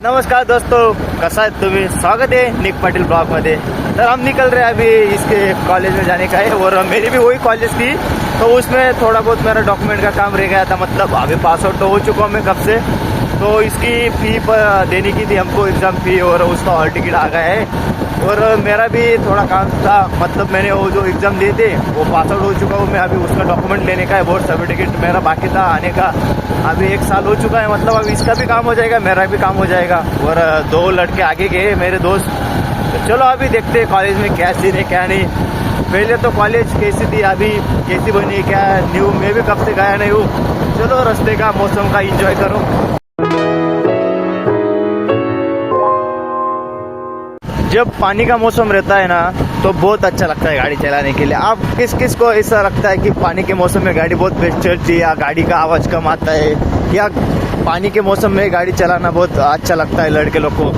नमस्कार दोस्तों, कैसा है तुम्हें। स्वागत है निक पाटिल ब्लॉग मध्ये। तर हम निकल रहे हैं अभी इसके कॉलेज में जाने का है और मेरी भी वही कॉलेज थी, तो उसमें थोड़ा बहुत मेरा डॉक्यूमेंट का काम रह गया था। मतलब अभी पास आउट तो हो चुका हूँ मैं कब से, तो इसकी फ़ी देने की थी हमको, एग्ज़ाम फ़ी, और उसका हॉल टिकट आ गया है। और मेरा भी थोड़ा काम था, मतलब मैंने वो जो एग्ज़ाम दिए थे वो पास आउट हो चुका हूँ मैं। अभी उसका डॉक्यूमेंट लेने का है, बोर्ड सर्टिफिकेट मेरा बाकी था आने का। अभी 1 साल हो चुका है, मतलब अब इसका भी काम हो जाएगा, मेरा भी काम हो जाएगा। और 2 लड़के आगे गए मेरे दोस्त। तो चलो अभी देखते हैं कॉलेज में क्या सीन है क्या नहीं। पहले तो कॉलेज कैसी थी, अभी कैसी बनी, क्या न्यू, मैं भी कब से गया नहीं हूँ। चलो रास्ते का मौसम का एंजॉय करो। जब पानी का मौसम रहता है ना तो बहुत अच्छा लगता है गाड़ी चलाने के लिए। आप किस किस को ऐसा लगता है कि पानी के मौसम में गाड़ी बहुत बेस्ट चलती है, या गाड़ी का आवाज़ कम आता है, या पानी के मौसम में गाड़ी चलाना बहुत अच्छा लगता है लड़के लोग को।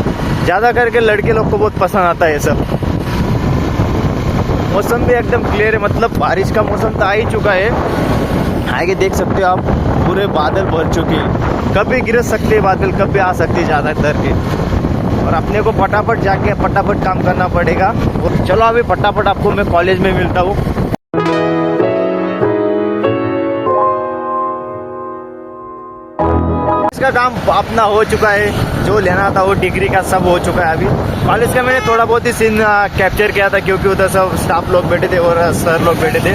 ज़्यादा करके लड़के लोग को बहुत पसंद आता है ये सब। मौसम भी एकदम क्लियर है, मतलब बारिश का मौसम तो आ ही चुका है। आगे देख सकते हो आप, पूरे बादल भर चुके हैं। कभी गिर सकते हैं बादल, कभी आ सकते हैं ज़्यादातर के। और अपने को फटाफट जाके फटाफट काम करना पड़ेगा। और चलो अभी फटाफट आपको मैं कॉलेज में मिलता हूँ। इसका काम अपना हो चुका है, जो लेना था वो डिग्री का सब हो चुका है। अभी कॉलेज का मैंने थोड़ा बहुत ही सीन कैप्चर किया था, क्योंकि उधर सब स्टाफ लोग बैठे थे और सर लोग बैठे थे,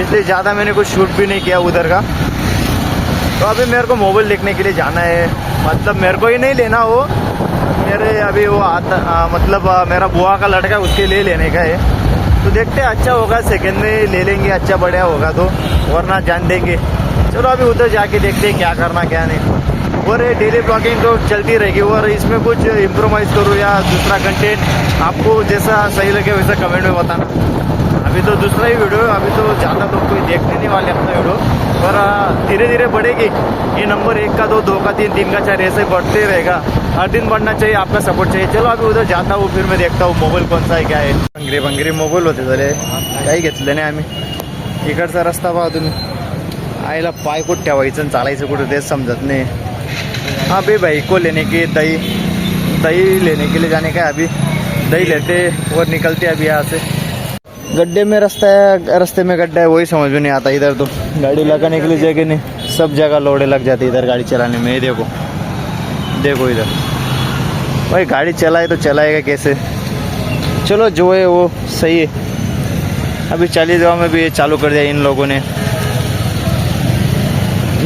इसलिए ज़्यादा मैंने कुछ शूट भी नहीं किया उधर का। तो अभी मेरे को मोबाइल देखने के लिए जाना है, मतलब मेरे को ही नहीं लेना हो, मेरे अभी वो मतलब मेरा बुआ का लड़का है, उसके लिए लेने का है। तो देखते हैं, अच्छा होगा सेकंड में ले लेंगे, अच्छा बढ़िया होगा तो, वरना जान देंगे। चलो अभी उधर जाके देखते हैं क्या करना क्या नहीं। और डेली ब्लॉगिंग तो चलती रहेगी, और इसमें कुछ इम्प्रोवाइज़ करूँ या दूसरा कंटेंट, आपको जैसा सही लगे वैसा कमेंट में बताना। अभी तो दूसरा ही वीडियो है, अभी तो ज़्यादा लोग कोई देखने नहीं वाले अपना वीडियो, पर धीरे धीरे बढ़ेगी। ये नंबर 1 का 2, 2 का 3, 3 का 4 ऐसे बढ़ते रहेगा। हर दिन बढ़ना चाहिए, आपका सपोर्ट चाहिए। चलो अभी उधर जाता हूँ, फिर मैं देखता हूँ मोबाईल कोणता आहे क्या आहे। भंगरी मोबाईल होते झाले, काही घेतलं नाही आम्ही। इकडचा रस्ता पहा तुम्ही, आईला पाय कुठं ठेवायचं आणि चालायचं कुठं तेच समजत नहीं। हाँ भाई, भाई को लेने की दही लेने के लिए जाने का है। अभी दही लेते और निकलते अभी यहाँ से। गड्ढे में रास्ता है, रास्ते में गड्ढा है, वही समझ में नहीं आता। इधर तो गाड़ी लगाने के लिए जगह नहीं, सब जगह लोड़े लग जाती है इधर गाड़ी चलाने में। ये देखो इधर भाई, गाड़ी चलाए तो चलाएगा कैसे। चलो जो है वो सही है। अभी चालीसगांव में भी ये चालू कर दिया इन लोगों ने,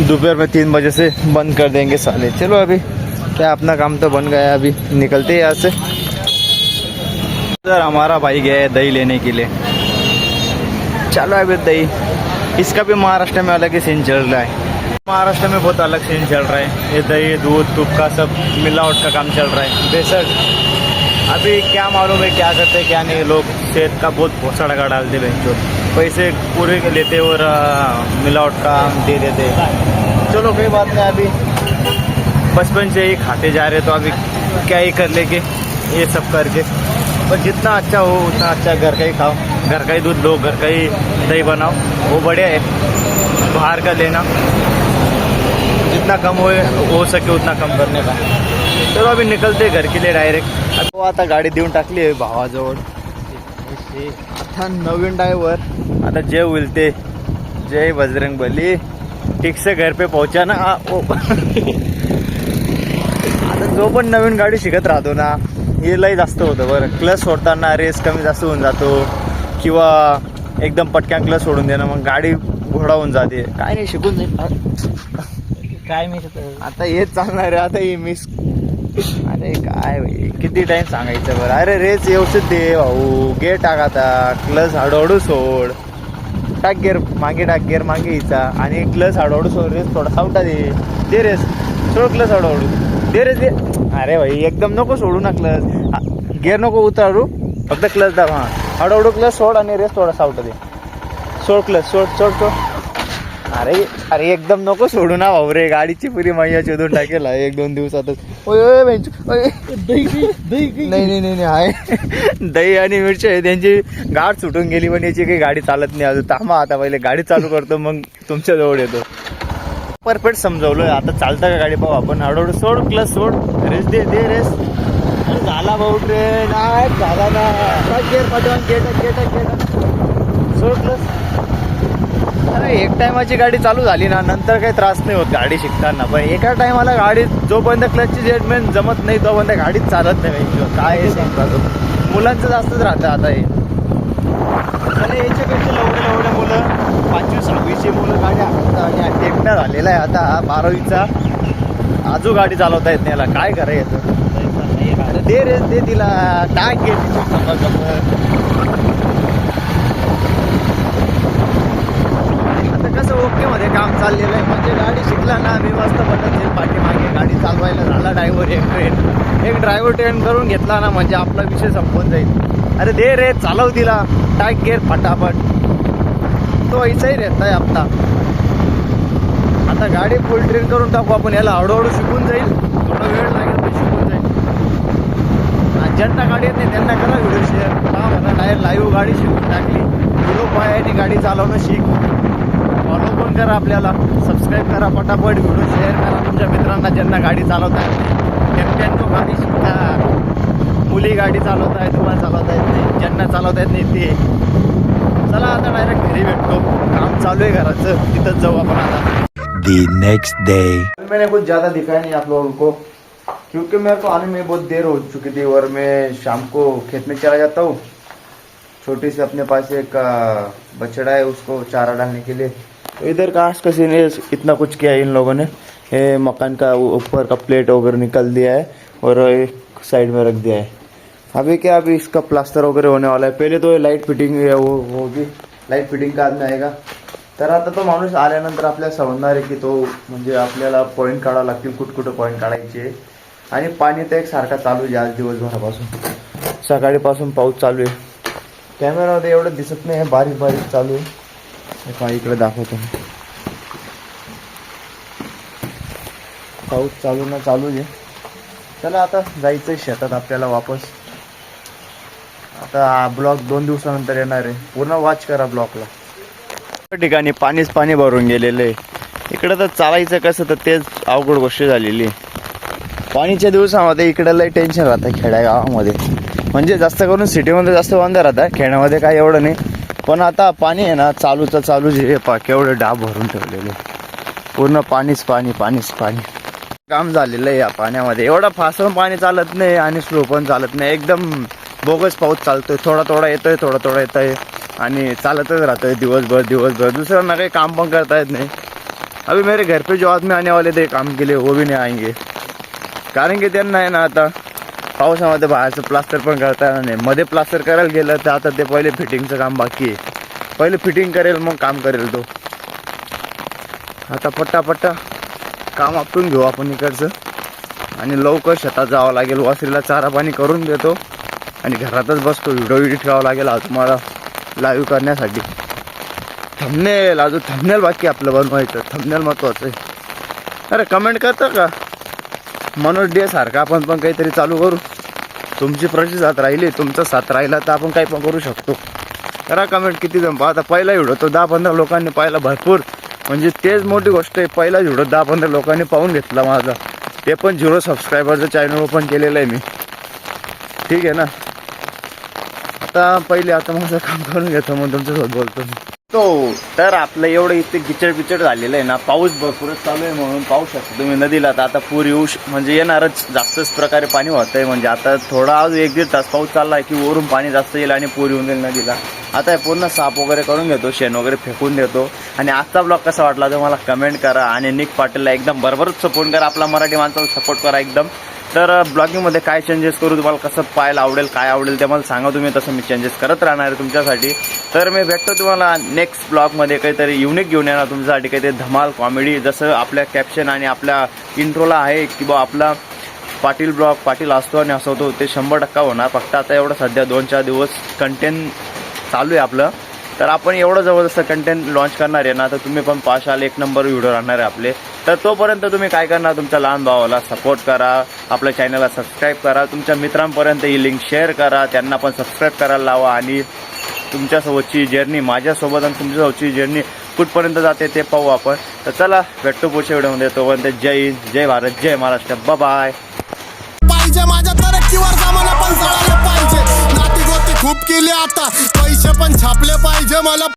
दोपहर में 3 बजे से बंद कर देंगे साले। चलो अभी क्या, अपना काम तो बन गया, अभी निकलते हैं यहाँ से। सर हमारा भाई गया है दही लेने के लिए। चलो अभी दही, इसका भी महाराष्ट्र में अलग ही सीन चल रहा है। महाराष्ट्र में बहुत अलग सीन चल रहा है। ये दही दूध तुप का सब मिलावट का काम चल रहा है, बेशक। अभी क्या मालूम है क्या करते हैं क्या नहीं, लोग सेहत का बहुत भोसड़ा का डालते हैं, जो पैसे पूरे लेते और मिलावट का दे देते। चलो कोई बात नहीं, अभी बचपन से ही खाते जा रहे, तो अभी क्या ही कर लेंगे ये सब करके। पर जितना अच्छा हो उतना अच्छा घर का ही खाओ, घर का ही दूध लो, घर का ही दही बनाओ, वो बढ़िया है। बाहर का लेना जितना कम हो सके उतना कम करने का। चलो अभी निकलते घर के लिए डायरेक्ट। अब आता गाडी देऊन टाकली आहे भावाजवळ। आता नवीन ड्रायव्हर, आता जे होईल ते। जय बजरंग बली, ठीक से घर पे पहुंचा ना। आता जो पण नवीन गाडी शिकत राहतो ना, हे लय जास्त होतं बरं। क्लच सोडताना रेस कमी जास्त होऊन जातो, किंवा एकदम पटक्यान क्लच सोडून देणं, मग गाडी घोडा होऊन जाते। काय नाही, शिकून जाईल काय मी आता हेच चालणार आहे। आता हे मिस, अरे काय भाई किती टाइम सांगायचं बरं। अरे रेस व्यवस्थित दे भाऊ, गेअर टाक, आता क्लच हळूहळू सोड, टाक गेअर मागे, टाक गेअर मागे हिचा, आणि क्लच हळूहळू सोड, रेस थोडा सावटा दे रेस, सोड क्लच हळूहळू दे रेस दे। अरे भाई एकदम नको सोडू ना क्लच, गेअर नको उतारू, फक्त क्लच दाब। हां हळूहळू क्लच सोड आणि रेस थोडा सावटा दे, सोड क्लच, सोड सोड सोड। अरे एकदम नको सोडू ना भाऊ रे, गाडीची पुरी मैया शोधून टाकेल 1-2 दिवसातच। नाही आहे दही आणि मिरची आहे, त्यांची गाठ सुटून गेली, पण याची काही गाडी चालत नाही अजून। थांबा आता, पहिले गाडी चालू करतो मग तुमच्या जवळ येतो। परफेक्ट समजवलोय. आता चालतं का गाडी पाहू आपण. हळूहळू सोड, क्लच सोड, रेस दे रेस. अरे झाला भाऊ ट्रेन, झाला ना. गेअर पाठवून गेट सोड क्लच. अरे एक टायमाची गाडी चालू झाली ना नंतर काही त्रास नाही होत गाडी शिकताना. पण एका टायमाला गाडी जोपर्यंत क्लचची जजमेंट जमत नाही तोपर्यंत गाडीच चालत नाही. काय हे सांगतो मुलांचं जास्तच राहतं आता हे. आणि याच्यापेक्षा लवड्या मुलं 5वी-6वीची मुलं गाडी हाकतात आणि एकटा झालेला आहे आता 12वीचा. आजू गाडी चालवता येत नाही याला. काय करायचं. अरे दे रेस दे तिला. टाक घे आता कसं ओके मध्ये काम चाललेलं आहे. म्हणजे गाडी शिकला ना मी मस्त बटन पाठीमागे गाडी चालवायला झाला ड्रायव्हर एक ड्रायव्हर ट्रेन करून घेतला ना म्हणजे आपला विषय संपून जाईल. अरे दे रे चालव तिला. टाक गेअर फटाफट. तो ऐसाही रहता है आपला. आता गाडी फुल ट्रेन करून टाकू आपण याला. हळूहळू शिकून जाईल. थोडा वेळ लागेल पण शिकून जाईल. ज्यांना गाडी येत नाही त्यांना करा व्हिडिओ शेअर. का म्हणा डायरेक्ट लाईव्ह गाडी शिकून टाकली. व्हिडिओ पायाने गाडी चालवणं शिक. फॉलो पण करा आपल्याला. सबस्क्राईब करा पटापट. व्हिडिओ शेअर करा तुमच्या मित्रांना ज्यांना गाडी चालवता येत. एकट्यानं गाडी शिकता. मुली गाडी चालवत आहे तुम्हाला चालवता येत नाही. ज्यांना चालवता येत नाही ते. चला आता डायरेक्ट घरी भेटतो. काम चालू आहे घराचं. तिथंच जाऊ आपण आता. The next day. मैंने कुछ ज़्यादा दिखाया नहीं आप लोगों को क्योंकि मेरे को आने में बहुत देर हो चुकी थी और मैं शाम को खेत में चला जाता हूँ. छोटी सी अपने पास एक बछड़ा है उसको चारा डालने के लिए. तो इधर का आज किसी ने इतना कुछ किया इन लोगों ने. ये मकान का ऊपर का प्लेट वगैरह निकल दिया है और एक साइड में रख दिया है. अभी क्या अभी इसका प्लास्टर वगैरह होने वाला है. पहले तो लाईट फिटिंग वो भी लाईट फिटिंग का आदमी आएगा. तर आता तो माणूस आल्यानंतर आपल्याला समजणार आहे की तो म्हणजे आपल्याला पॉईंट काढावं लागतील. कुठं पॉईंट काढायचे. आणि पाणी तर एक सारखा चालू आहे आज दिवसभरापासून. सकाळीपासून पाऊस चालू आहे. कॅमेरामध्ये एवढं दिसत नाही. बारीक चालू आहे. इकडे दाखवतो. पाऊस चालू आहे. चला आता जायचंय शेतात आपल्याला वापस. आता ब्लॉग 2 दिवसानंतर येणार आहे. पूर्ण वॉच करा ब्लॉगला. ठिकाणी पाणी भरून गेलेलं आहे. इकडं तर चालायचं कसं तर तेच अवघड गोष्ट झालेली. पाणीच्या दिवसामध्ये इकडं लई टेन्शन राहतं खेड्यागावामध्ये. म्हणजे जास्त करून सिटीमध्ये जास्त वांदा राहतात. खेड्यामध्ये काय एवढं नाही. पण आता पाणी आहे ना चालू जे केवढे डाब भरून ठेवलेले. पूर्ण पाणीच पाणी. काम झालेलं आहे या पाण्यामध्ये. एवढा फास्ट पण पाणी चालत नाही आणि स्लो पण चालत नाही. एकदम बोगस पाऊस चालतोय. थोडा येतोय थोडा येतोय आणि चालतच राहतोय दिवसभर. दुसऱ्यांना काही काम पण करता येत नाही. अभी मेरे घर पे जो आदमी आने वाले थे काम के लिए वो भी नहीं आएंगे. कारण की त्यांना आहे ना आता पावसामध्ये बाहेरचं प्लास्टर पण करता येणार नाही. मध्ये प्लास्टर करायला गेलं तर आता ते पहिले फिटिंगचं काम बाकी आहे. पहिले फिटिंग करेल मग काम करेल तो. आता पट्टा काम आपटून घेऊ आपण इकडचं आणि लवकर शेतात जावं लागेल. वासरीला चारा पाणी करून देतो आणि घरातच बसतो. व्हिडिओ एडिट करावं लागेल आज तुम्हाला लाईव्ह करण्यासाठी. थंबनेल बाकी आपलं बनवायचं. थंबनेल महत्वाचं आहे. अरे कमेंट करता का मनोज डे सारखा आपण पण काहीतरी चालू करू. तुमची प्रतिसाद राहिली. तुमचा साथ राहिला तर आपण काही पण करू शकतो. करा कमेंट. किती जण पाहता. पहिला व्हिडिओ तो 10-15 लोकांनी पाहिला. भरपूर म्हणजे तेच मोठी गोष्ट आहे. पहिला व्हिडिओ 10-15 लोकांनी पाहून घेतला माझा. ते पण 0 सबस्क्रायबरचं चॅनल ओपन केलेलं आहे मी. ठीक आहे ना. आता माझं काम करून घेतो मग तुमच्यासोबत बोलतो. तर आपलं एवढं इथे गिचड झालेलं आहे ना. पाऊस भरपूरच चालू आहे म्हणून पाहू शकतो तुम्ही नदीला. तर आता पूर येऊ म्हणजे येणारच. जास्तच प्रकारे पाणी होत आहे. म्हणजे आता थोडा आज 1-1.5 तास पाऊस चालला आहे की वरून पाणी जास्त येईल आणि पूर येऊन जाईल नदीला. आता पूर्ण साफ वगैरे करून घेतो. शेण वगैरे फेकून देतो. आणि आजचा ब्लॉग कसा वाटला तर मला कमेंट करा. आणि निक पाटीलला एकदम बरोबरच सपोर्ट करा. आपला मराठी माणसाला सपोर्ट करा एकदम. तर ब्लॉगिंगमध्ये काय चेंजेस करू तुम्हाला कसं पाहायला आवडेल काय आवडेल ते मला सांगा तुम्ही. तसं मी चेंजेस करत राहणार आहे तुमच्यासाठी. तर मी भेटतो तुम्हाला नेक्स्ट ब्लॉगमध्ये. काहीतरी युनिक घेऊन येणार तुमच्यासाठी. काहीतरी धमाल कॉमेडी जसं आपल्या कॅप्शन आणि आपल्या इंट्रोला आहे की बा आपला पाटील ब्लॉग पाटील असतो आणि हसवतो ते 100% होणार. फक्त आता एवढं सध्या 2-4 दिवस कंटेंट चालू आहे आपलं. तर आपण एवढं जबरदस्त कंटेंट लॉन्च करणार आहे ना. तर तुम्ही पण पाशाल 1 नंबर व्हिडिओ राहणार आहे आपले. तर तोपर्यंत तुम्ही काय करणार तुमच्या लहान भावाला सपोर्ट करा. आपल्या चॅनलला सबस्क्राईब करा. तुमच्या मित्रांपर्यंत ही लिंक शेअर करा. त्यांना पण सबस्क्राईब करायला लावा. आणि तुमच्यासोबतची जर्नी माझ्यासोबत आणि तुमच्यासोबतची जर्नी कुठपर्यंत जाते ते पाहू आपण. तर चला भेटतो पुढच्या व्हिडिओमध्ये. तोपर्यंत जय हिंद, जय भारत, जय महाराष्ट्र. बाय. पाहिजे माझ्या तरक्कीवर सामान पण चढायला पाहिजे. नाती गोती खूप केली आता, पैसे पण छापले पाहिजे मला.